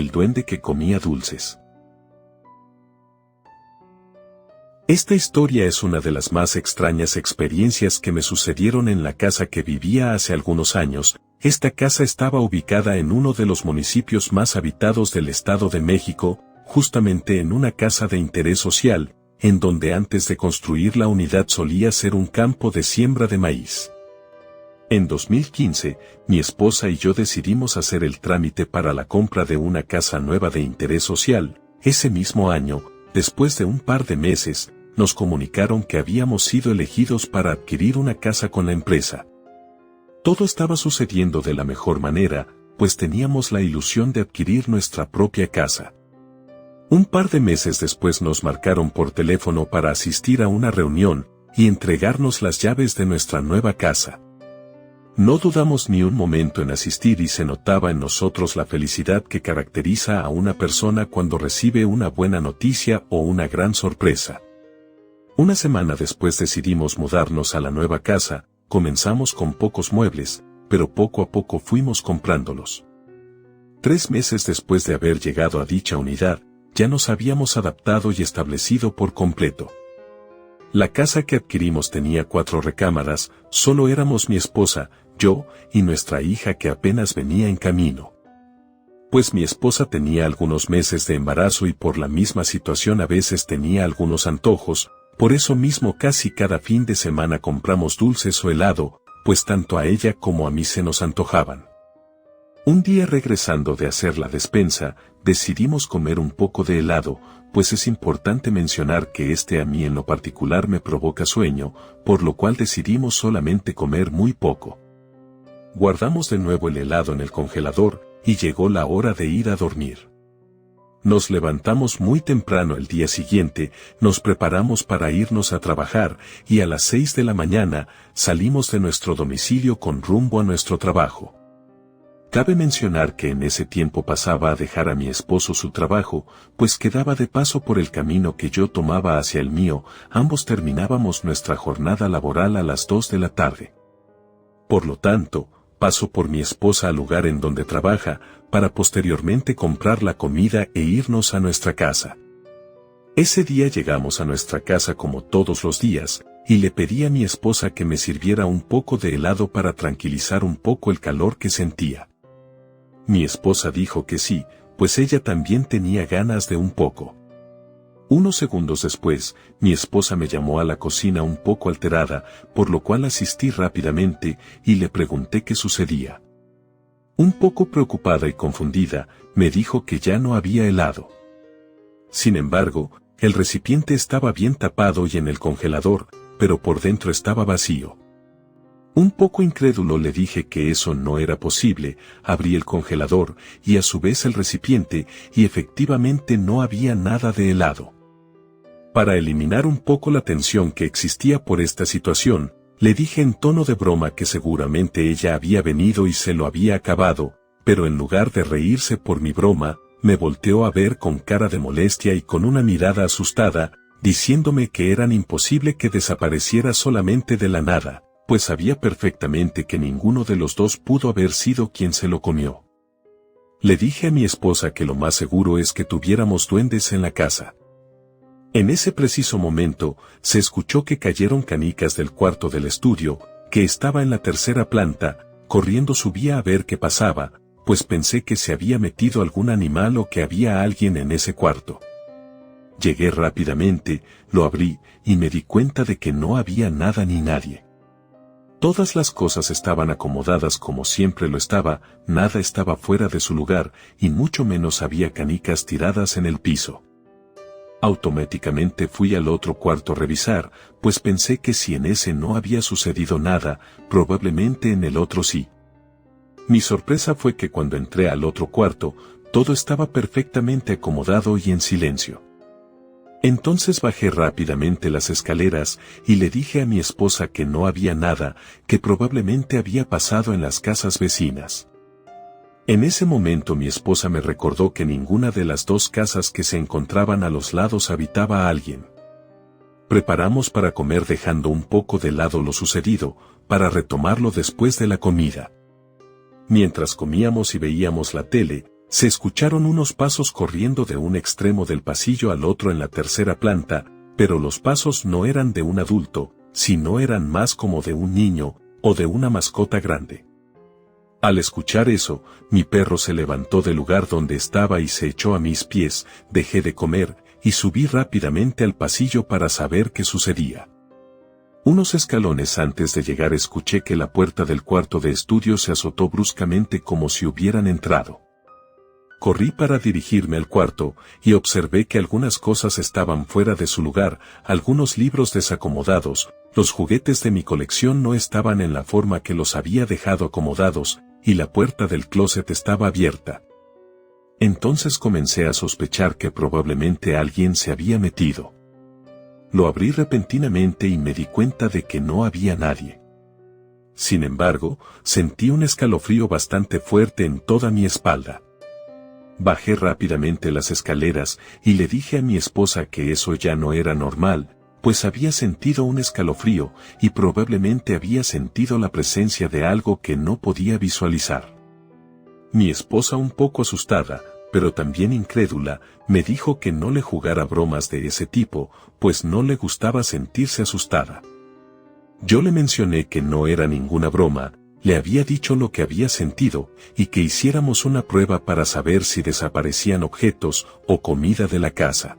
El duende que comía dulces. Esta historia es una de las más extrañas experiencias que me sucedieron en la casa que vivía hace algunos años. Esta casa estaba ubicada en uno de los municipios más habitados del Estado de México, justamente en una casa de interés social, en donde antes de construir la unidad solía ser un campo de siembra de maíz. En 2015, mi esposa y yo decidimos hacer el trámite para la compra de una casa nueva de interés social. Ese mismo año, después de un par de meses, nos comunicaron que habíamos sido elegidos para adquirir una casa con la empresa. Todo estaba sucediendo de la mejor manera, pues teníamos la ilusión de adquirir nuestra propia casa. Un par de meses después nos marcaron por teléfono para asistir a una reunión y entregarnos las llaves de nuestra nueva casa. No dudamos ni un momento en asistir y se notaba en nosotros la felicidad que caracteriza a una persona cuando recibe una buena noticia o una gran sorpresa. Una semana después decidimos mudarnos a la nueva casa. Comenzamos con pocos muebles, pero poco a poco fuimos comprándolos. 3 meses después de haber llegado a dicha unidad, ya nos habíamos adaptado y establecido por completo. La casa que adquirimos tenía 4 recámaras, solo éramos mi esposa, yo y nuestra hija que apenas venía en camino. Pues mi esposa tenía algunos meses de embarazo y por la misma situación a veces tenía algunos antojos, por eso mismo casi cada fin de semana compramos dulces o helado, pues tanto a ella como a mí se nos antojaban. Un día regresando de hacer la despensa, decidimos comer un poco de helado, pues es importante mencionar que a mí en lo particular me provoca sueño, por lo cual decidimos solamente comer muy poco. Guardamos de nuevo el helado en el congelador, y llegó la hora de ir a dormir. Nos levantamos muy temprano el día siguiente, nos preparamos para irnos a trabajar, y a las 6 de la mañana, salimos de nuestro domicilio con rumbo a nuestro trabajo. Cabe mencionar que en ese tiempo pasaba a dejar a mi esposo su trabajo, pues quedaba de paso por el camino que yo tomaba hacia el mío. Ambos terminábamos nuestra jornada laboral a las 2 de la tarde. Por lo tanto, paso por mi esposa al lugar en donde trabaja, para posteriormente comprar la comida e irnos a nuestra casa. Ese día llegamos a nuestra casa como todos los días, y le pedí a mi esposa que me sirviera un poco de helado para tranquilizar un poco el calor que sentía. Mi esposa dijo que sí, pues ella también tenía ganas de un poco. Unos segundos después, mi esposa me llamó a la cocina un poco alterada, por lo cual asistí rápidamente y le pregunté qué sucedía. Un poco preocupada y confundida, me dijo que ya no había helado. Sin embargo, el recipiente estaba bien tapado y en el congelador, pero por dentro estaba vacío. Un poco incrédulo le dije que eso no era posible. Abrí el congelador y a su vez el recipiente y efectivamente no había nada de helado. Para eliminar un poco la tensión que existía por esta situación, le dije en tono de broma que seguramente ella había venido y se lo había acabado, pero en lugar de reírse por mi broma, me volteó a ver con cara de molestia y con una mirada asustada, diciéndome que era imposible que desapareciera solamente de la nada, pues sabía perfectamente que ninguno de los dos pudo haber sido quien se lo comió. Le dije a mi esposa que lo más seguro es que tuviéramos duendes en la casa. En ese preciso momento, se escuchó que cayeron canicas del cuarto del estudio, que estaba en la 3ª planta. Corriendo subí a ver qué pasaba, pues pensé que se había metido algún animal o que había alguien en ese cuarto. Llegué rápidamente, lo abrí, y me di cuenta de que no había nada ni nadie. Todas las cosas estaban acomodadas como siempre lo estaba, nada estaba fuera de su lugar, y mucho menos había canicas tiradas en el piso. Automáticamente fui al otro cuarto a revisar, pues pensé que si en ese no había sucedido nada, probablemente en el otro sí. Mi sorpresa fue que cuando entré al otro cuarto, todo estaba perfectamente acomodado y en silencio. Entonces bajé rápidamente las escaleras y le dije a mi esposa que no había nada, que probablemente había pasado en las casas vecinas. En ese momento mi esposa me recordó que ninguna de las 2 casas que se encontraban a los lados habitaba a alguien. Preparamos para comer dejando un poco de lado lo sucedido, para retomarlo después de la comida. Mientras comíamos y veíamos la tele, Se escucharon unos pasos corriendo de un extremo del pasillo al otro en la tercera planta, pero los pasos no eran de un adulto, sino eran más como de un niño, o de una mascota grande. Al escuchar eso, mi perro se levantó del lugar donde estaba y se echó a mis pies, dejé de comer, y subí rápidamente al pasillo para saber qué sucedía. Unos escalones antes de llegar escuché que la puerta del cuarto de estudio se azotó bruscamente como si hubieran entrado. Corrí para dirigirme al cuarto, y observé que algunas cosas estaban fuera de su lugar, algunos libros desacomodados, los juguetes de mi colección no estaban en la forma que los había dejado acomodados, y la puerta del closet estaba abierta. Entonces comencé a sospechar que probablemente alguien se había metido. Lo abrí repentinamente y me di cuenta de que no había nadie. Sin embargo, sentí un escalofrío bastante fuerte en toda mi espalda. Bajé rápidamente las escaleras y le dije a mi esposa que eso ya no era normal, pues había sentido un escalofrío y probablemente había sentido la presencia de algo que no podía visualizar. Mi esposa, un poco asustada, pero también incrédula, me dijo que no le jugara bromas de ese tipo, pues no le gustaba sentirse asustada. Yo le mencioné que no era ninguna broma, le había dicho lo que había sentido, y que hiciéramos una prueba para saber si desaparecían objetos o comida de la casa.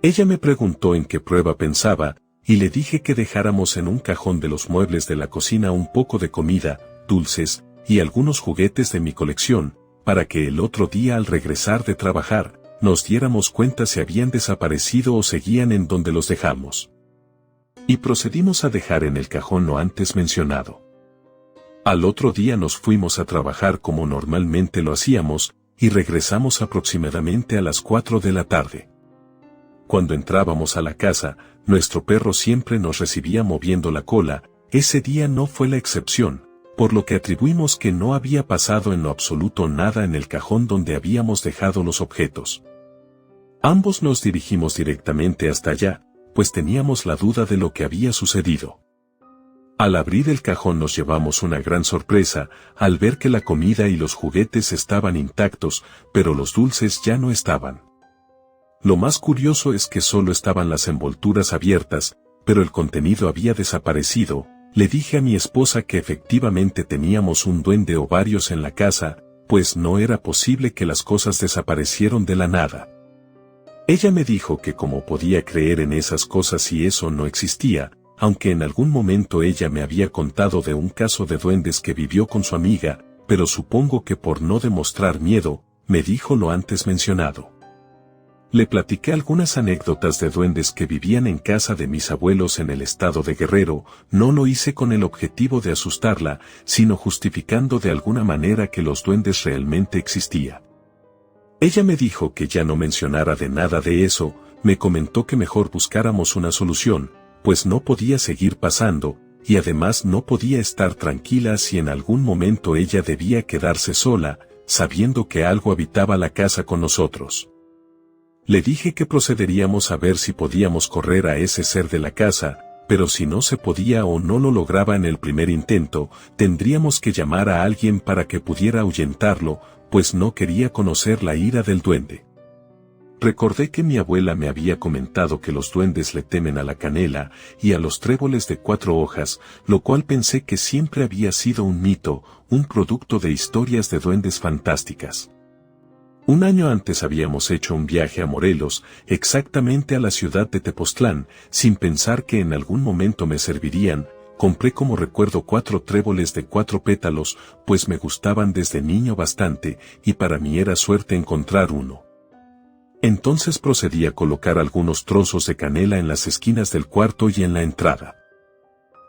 Ella me preguntó en qué prueba pensaba, y le dije que dejáramos en un cajón de los muebles de la cocina un poco de comida, dulces, y algunos juguetes de mi colección, para que el otro día al regresar de trabajar, nos diéramos cuenta si habían desaparecido o seguían en donde los dejamos. Y procedimos a dejar en el cajón lo antes mencionado. Al otro día nos fuimos a trabajar como normalmente lo hacíamos, y regresamos aproximadamente a las 4 de la tarde. Cuando entrábamos a la casa, nuestro perro siempre nos recibía moviendo la cola, ese día no fue la excepción, por lo que atribuimos que no había pasado en lo absoluto nada en el cajón donde habíamos dejado los objetos. Ambos nos dirigimos directamente hasta allá, pues teníamos la duda de lo que había sucedido. Al abrir el cajón nos llevamos una gran sorpresa, al ver que la comida y los juguetes estaban intactos, pero los dulces ya no estaban. Lo más curioso es que solo estaban las envolturas abiertas, pero el contenido había desaparecido. Le dije a mi esposa que efectivamente teníamos un duende o varios en la casa, pues no era posible que las cosas desaparecieron de la nada. Ella me dijo que cómo podía creer en esas cosas si eso no existía, aunque en algún momento ella me había contado de un caso de duendes que vivió con su amiga, pero supongo que por no demostrar miedo, me dijo lo antes mencionado. Le platiqué algunas anécdotas de duendes que vivían en casa de mis abuelos en el estado de Guerrero, no lo hice con el objetivo de asustarla, sino justificando de alguna manera que los duendes realmente existían. Ella me dijo que ya no mencionara de nada de eso, me comentó que mejor buscáramos una solución, pues no podía seguir pasando, y además no podía estar tranquila si en algún momento ella debía quedarse sola, sabiendo que algo habitaba la casa con nosotros. Le dije que procederíamos a ver si podíamos correr a ese ser de la casa, pero si no se podía o no lo lograba en el primer intento, tendríamos que llamar a alguien para que pudiera ahuyentarlo, pues no quería conocer la ira del duende. Recordé que mi abuela me había comentado que los duendes le temen a la canela y a los tréboles de 4 hojas, lo cual pensé que siempre había sido un mito, un producto de historias de duendes fantásticas. Un año antes habíamos hecho un viaje a Morelos, exactamente a la ciudad de Tepoztlán, sin pensar que en algún momento me servirían. Compré como recuerdo 4 tréboles de 4 pétalos, pues me gustaban desde niño bastante, y para mí era suerte encontrar uno. Entonces procedí a colocar algunos trozos de canela en las esquinas del cuarto y en la entrada.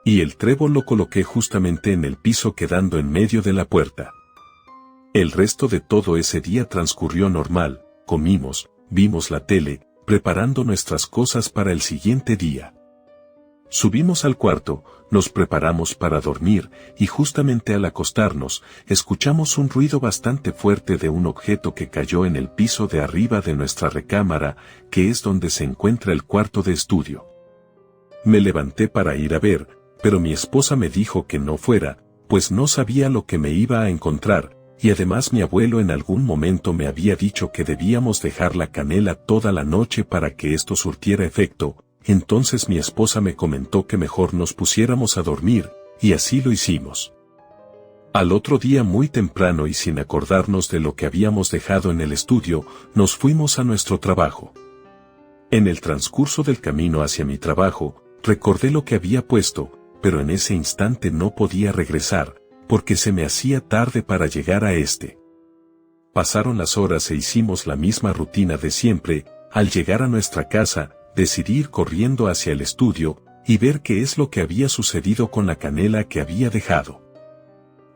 Y el trébol lo coloqué justamente en el piso quedando en medio de la puerta. El resto de todo ese día transcurrió normal, comimos, vimos la tele, preparando nuestras cosas para el siguiente día. Subimos al cuarto, nos preparamos para dormir, y justamente al acostarnos, escuchamos un ruido bastante fuerte de un objeto que cayó en el piso de arriba de nuestra recámara, que es donde se encuentra el cuarto de estudio. Me levanté para ir a ver, pero mi esposa me dijo que no fuera, pues no sabía lo que me iba a encontrar, y además mi abuelo en algún momento me había dicho que debíamos dejar la canela toda la noche para que esto surtiera efecto. Entonces mi esposa me comentó que mejor nos pusiéramos a dormir, y así lo hicimos. Al otro día muy temprano y sin acordarnos de lo que habíamos dejado en el estudio, nos fuimos a nuestro trabajo. En el transcurso del camino hacia mi trabajo, recordé lo que había puesto, pero en ese instante no podía regresar, porque se me hacía tarde para llegar a este. Pasaron las horas e hicimos la misma rutina de siempre. Al llegar a nuestra casa, decidí ir corriendo hacia el estudio y ver qué es lo que había sucedido con la canela que había dejado.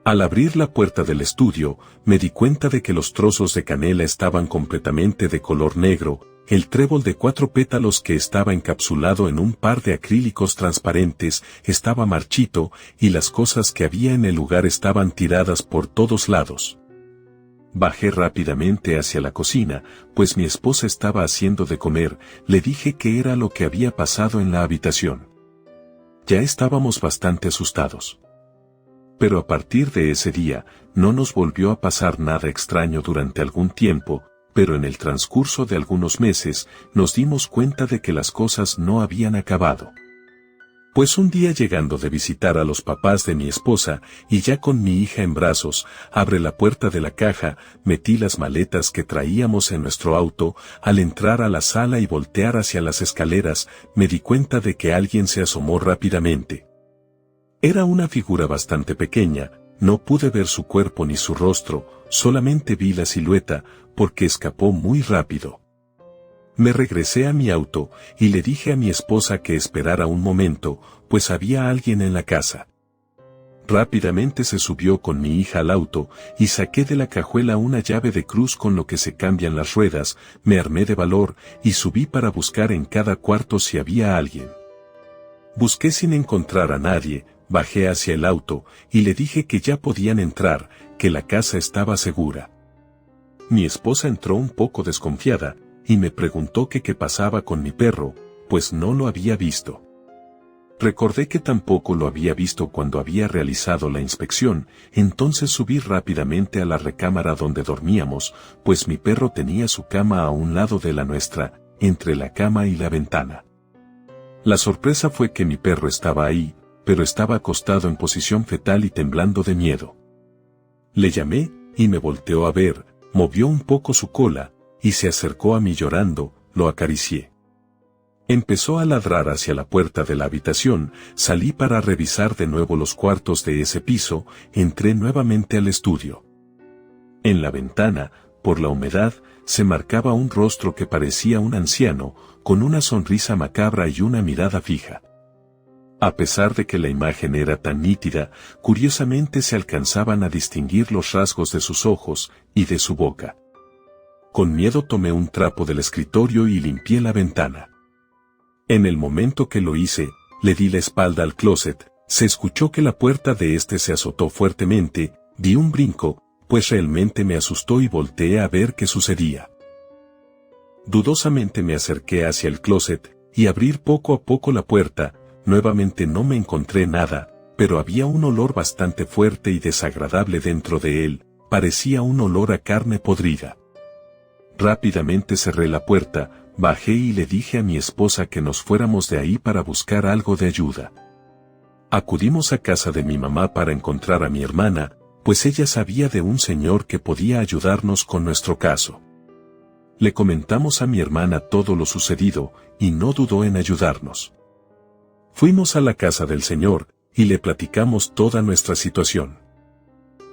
Al abrir la puerta del estudio, me di cuenta de que los trozos de canela estaban completamente de color negro, el trébol de 4 pétalos que estaba encapsulado en un par de acrílicos transparentes estaba marchito y las cosas que había en el lugar estaban tiradas por todos lados. Bajé rápidamente hacia la cocina, pues mi esposa estaba haciendo de comer. Le dije qué era lo que había pasado en la habitación. Ya estábamos bastante asustados. Pero a partir de ese día, no nos volvió a pasar nada extraño durante algún tiempo, pero en el transcurso de algunos meses, nos dimos cuenta de que las cosas no habían acabado. Pues un día llegando de visitar a los papás de mi esposa, y ya con mi hija en brazos, abre la puerta de la caja, metí las maletas que traíamos en nuestro auto. Al entrar a la sala y voltear hacia las escaleras, me di cuenta de que alguien se asomó rápidamente. Era una figura bastante pequeña, no pude ver su cuerpo ni su rostro, solamente vi la silueta, porque escapó muy rápido. Me regresé a mi auto, y le dije a mi esposa que esperara un momento, pues había alguien en la casa. Rápidamente se subió con mi hija al auto, y saqué de la cajuela una llave de cruz con lo que se cambian las ruedas. Me armé de valor, y subí para buscar en cada cuarto si había alguien. Busqué sin encontrar a nadie. Bajé hacia el auto, y le dije que ya podían entrar, que la casa estaba segura. Mi esposa entró un poco desconfiada, y me preguntó que qué pasaba con mi perro, pues no lo había visto. Recordé que tampoco lo había visto cuando había realizado la inspección. Entonces subí rápidamente a la recámara donde dormíamos, pues mi perro tenía su cama a un lado de la nuestra, entre la cama y la ventana. La sorpresa fue que mi perro estaba ahí, pero estaba acostado en posición fetal y temblando de miedo. Le llamé, y me volteó a ver, movió un poco su cola, y se acercó a mí llorando. Lo acaricié. Empezó a ladrar hacia la puerta de la habitación. Salí para revisar de nuevo los cuartos de ese piso. Entré nuevamente al estudio. En la ventana, por la humedad, se marcaba un rostro que parecía un anciano, con una sonrisa macabra y una mirada fija. A pesar de que la imagen era tan nítida, curiosamente se alcanzaban a distinguir los rasgos de sus ojos y de su boca. Con miedo tomé un trapo del escritorio y limpié la ventana. En el momento que lo hice, le di la espalda al closet. Se escuchó que la puerta de este se azotó fuertemente. Di un brinco, pues realmente me asustó y volteé a ver qué sucedía. Dudosamente me acerqué hacia el closet y abrí poco a poco la puerta. Nuevamente no me encontré nada, pero había un olor bastante fuerte y desagradable dentro de él. Parecía un olor a carne podrida. Rápidamente cerré la puerta, bajé y le dije a mi esposa que nos fuéramos de ahí para buscar algo de ayuda. Acudimos a casa de mi mamá para encontrar a mi hermana, pues ella sabía de un señor que podía ayudarnos con nuestro caso. Le comentamos a mi hermana todo lo sucedido, y no dudó en ayudarnos. Fuimos a la casa del señor, y le platicamos toda nuestra situación.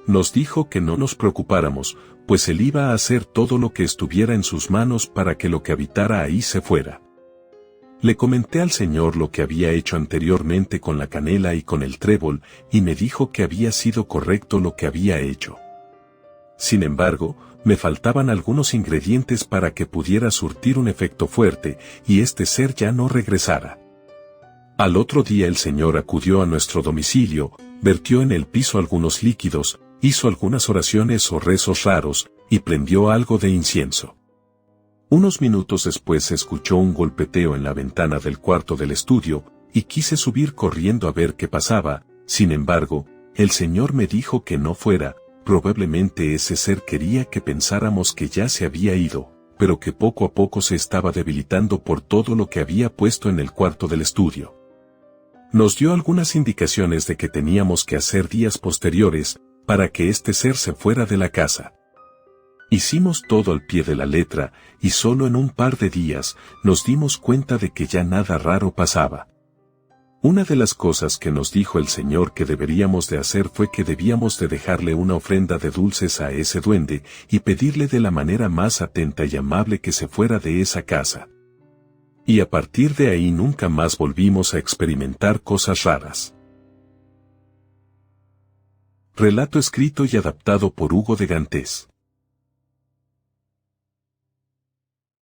Nos dijo que no nos preocupáramos, pues él iba a hacer todo lo que estuviera en sus manos para que lo que habitara ahí se fuera. Le comenté al señor lo que había hecho anteriormente con la canela y con el trébol, y me dijo que había sido correcto lo que había hecho. Sin embargo, me faltaban algunos ingredientes para que pudiera surtir un efecto fuerte, y este ser ya no regresara. Al otro día el señor acudió a nuestro domicilio, vertió en el piso algunos líquidos, hizo algunas oraciones o rezos raros, y prendió algo de incienso. Unos minutos después se escuchó un golpeteo en la ventana del cuarto del estudio, y quise subir corriendo a ver qué pasaba. Sin embargo, el señor me dijo que no fuera, Probablemente ese ser quería que pensáramos que ya se había ido, pero que poco a poco se estaba debilitando por todo lo que había puesto en el cuarto del estudio. Nos dio algunas indicaciones de que teníamos que hacer días posteriores para que este ser se fuera de la casa. Hicimos todo al pie de la letra y solo en un par de días nos dimos cuenta de que ya nada raro pasaba. Una de las cosas que nos dijo el Señor que deberíamos de hacer fue que debíamos de dejarle una ofrenda de dulces a ese duende y pedirle de la manera más atenta y amable que se fuera de esa casa. Y a partir de ahí nunca más volvimos a experimentar cosas raras. Relato escrito y adaptado por Hugo de Gantés.